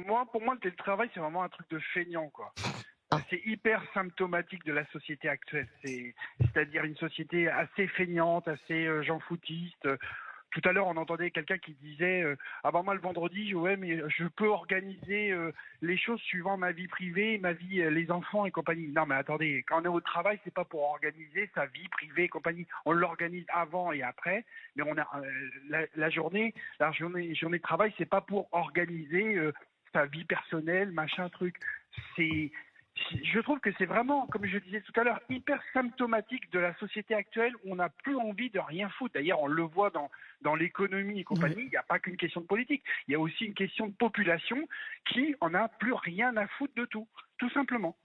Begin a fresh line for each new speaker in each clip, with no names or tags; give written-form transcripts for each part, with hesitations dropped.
Pour moi, le télétravail, c'est vraiment un truc de feignant, quoi.
Ah.
C'est hyper symptomatique de la société actuelle. C'est-à-dire une société assez feignante, assez j'en foutiste. Tout à l'heure, on entendait quelqu'un qui disait ah ben moi le vendredi, ouais, mais je peux organiser les choses suivant ma vie privée, ma vie, les enfants et compagnie. Non, mais attendez, quand on est au travail, c'est pas pour organiser sa vie privée et compagnie. On l'organise avant et après, mais on a la journée de travail, c'est pas pour organiser sa vie personnelle, machin truc. C'est Je trouve que c'est vraiment, comme je disais tout à l'heure, hyper symptomatique de la société actuelle où on n'a plus envie de rien foutre. D'ailleurs, on le voit dans l'économie et compagnie, il n'y a pas qu'une question de politique. Il y a aussi une question de population qui en a plus rien à foutre de tout simplement.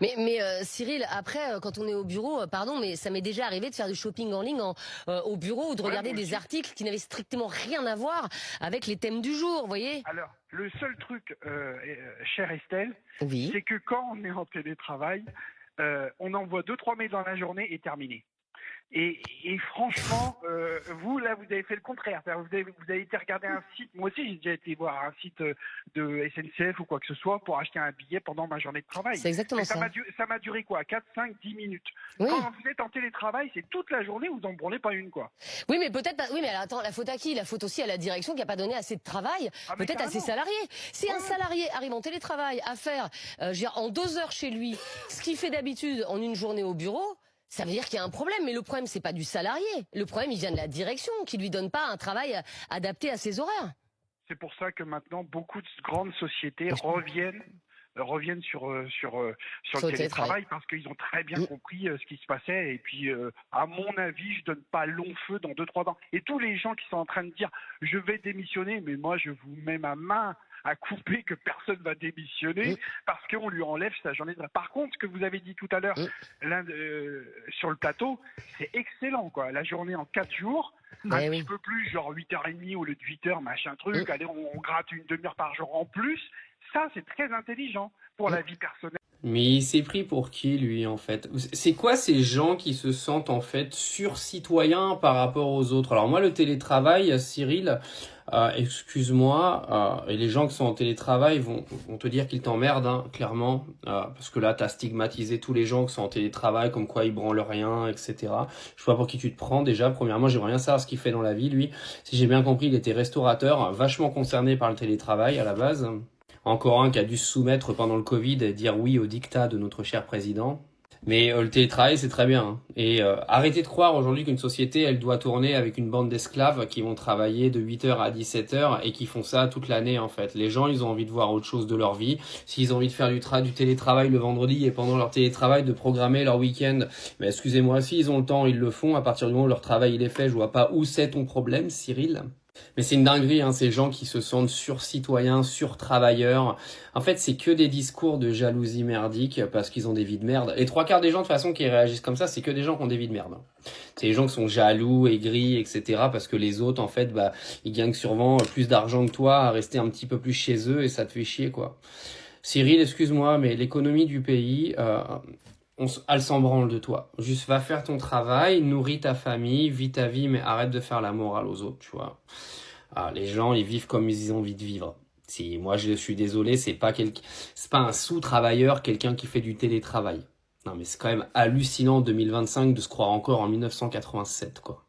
Mais Cyril, après, quand on est au bureau, pardon, mais ça m'est déjà arrivé de faire du shopping en ligne au bureau ou de regarder des articles qui n'avaient strictement rien à voir avec les thèmes du jour, vous voyez.
Alors, le seul truc, chère Estelle,
Oui.
c'est que quand on est en télétravail, on envoie 2-3 mails dans la journée et terminé. Et franchement, vous avez fait le contraire. Vous avez été regarder un site. Moi aussi, j'ai déjà été voir un site de SNCF ou quoi que ce soit pour acheter un billet pendant ma journée de travail.
C'est exactement ça.
Ça m'a duré quoi, 4, 5, 10 minutes.
Oui.
Quand vous êtes en télétravail, c'est toute la journée, vous n'en branlez pas une, quoi.
Oui, mais peut-être. Oui, mais alors, attends, la faute à qui? La faute aussi à la direction qui n'a pas donné assez de travail, peut-être à ses salariés. Si un salarié arrive en télétravail à faire, en 2 heures chez lui, ce qu'il fait d'habitude en une journée au bureau. Ça veut dire qu'il y a un problème, mais le problème, c'est pas du salarié. Le problème, il vient de la direction, qui lui donne pas un travail adapté à ses horaires.
C'est pour ça que maintenant, beaucoup de grandes sociétés reviennent sur le télétravail parce qu'ils ont très bien compris ce qui se passait. Et puis, à mon avis, je donne pas long feu dans 2-3 ans. Et tous les gens qui sont en train de dire « je vais démissionner », mais moi, je vous mets ma main à couper que personne va démissionner parce qu'on lui enlève sa journée de travail. Par contre, ce que vous avez dit tout à l'heure sur le plateau, c'est excellent, quoi. La journée en 4 jours, un petit peu plus, genre 8h30 au lieu de 8h, machin truc. Allez, on gratte une demi-heure par jour en plus. Ça, c'est très intelligent pour la vie personnelle.
Mais il s'est pris pour qui, lui, en fait? C'est quoi ces gens qui se sentent, en fait, sur-citoyens par rapport aux autres? Alors moi, le télétravail, Cyril, excuse-moi, et les gens qui sont en télétravail vont te dire qu'ils t'emmerdent, hein, clairement, parce que là, t'as stigmatisé tous les gens qui sont en télétravail, comme quoi ils branlent rien, etc. Je sais pas pour qui tu te prends, déjà. Premièrement, j'aimerais bien savoir ce qu'il fait dans la vie, lui. Si j'ai bien compris, il était restaurateur, vachement concerné par le télétravail, à la base. Encore un qui a dû se soumettre pendant le Covid et dire oui au diktat de notre cher président. Mais le télétravail, c'est très bien. Hein. Et arrêtez de croire aujourd'hui qu'une société, elle doit tourner avec une bande d'esclaves qui vont travailler de 8h à 17h et qui font ça toute l'année, en fait. Les gens, ils ont envie de voir autre chose de leur vie. S'ils ont envie de faire du télétravail le vendredi et pendant leur télétravail de programmer leur week-end, mais excusez-moi, s'ils ont le temps, ils le font. À partir du moment où leur travail il est fait, je vois pas où c'est ton problème, Cyril. Mais c'est une dinguerie, hein, ces gens qui se sentent sur-citoyens, sur-travailleurs. En fait, c'est que des discours de jalousie merdique parce qu'ils ont des vies de merde. Les 3/4 des gens, de toute façon, qui réagissent comme ça, c'est que des gens qui ont des vies de merde. C'est les gens qui sont jaloux, aigris, etc. parce que les autres, en fait, ils gagnent sûrement plus d'argent que toi à rester un petit peu plus chez eux et ça te fait chier, quoi. Cyril, excuse-moi, mais l'économie du pays... elle s'en branle de toi. Juste va faire ton travail, nourris ta famille, vis ta vie, mais arrête de faire la morale aux autres, tu vois. Les gens, ils vivent comme ils ont envie de vivre. Si moi je suis désolé, c'est pas un sous-travailleur, quelqu'un qui fait du télétravail. Non mais c'est quand même hallucinant en 2025 de se croire encore en 1987, quoi.